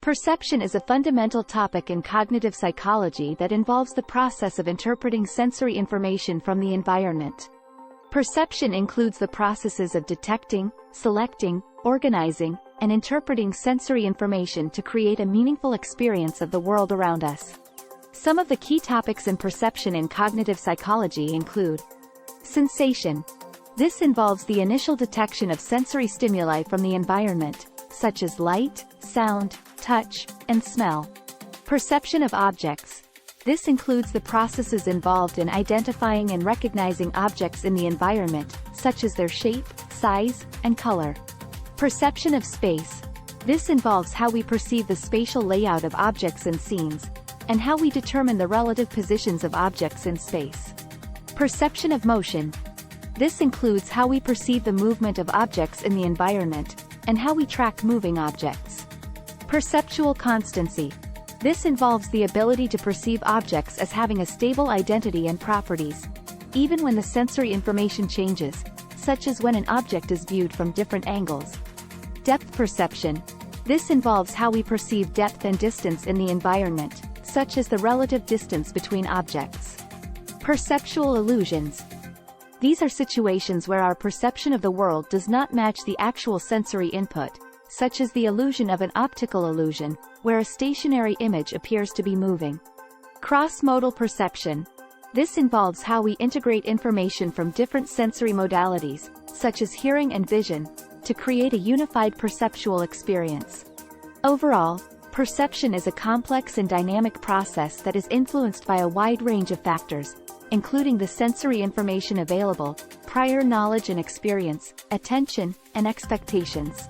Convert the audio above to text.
Perception is a fundamental topic in cognitive psychology that involves the process of interpreting sensory information from the environment. Perception includes the processes of detecting, selecting, organizing, and interpreting sensory information to create a meaningful experience of the world around us. Some of the key topics in perception in cognitive psychology include sensation. This involves the initial detection of sensory stimuli from the environment, such as light, sound, touch, and smell. Perception of objects. This includes the processes involved in identifying and recognizing objects in the environment, such as their shape, size, and color. Perception of space. This involves how we perceive the spatial layout of objects and scenes, and how we determine the relative positions of objects in space. Perception of motion. This includes how we perceive the movement of objects in the environment, and how we track moving objects. Perceptual constancy. This involves the ability to perceive objects as having a stable identity and properties, even when the sensory information changes, such as when an object is viewed from different angles. Depth perception. This involves how we perceive depth and distance in the environment, such as the relative distance between objects. Perceptual illusions. These are situations where our perception of the world does not match the actual sensory input, such as the illusion of an optical illusion, where a stationary image appears to be moving. Cross-modal perception. This involves how we integrate information from different sensory modalities, such as hearing and vision, to create a unified perceptual experience. Overall, perception is a complex and dynamic process that is influenced by a wide range of factors, including the sensory information available, prior knowledge and experience, attention, and expectations.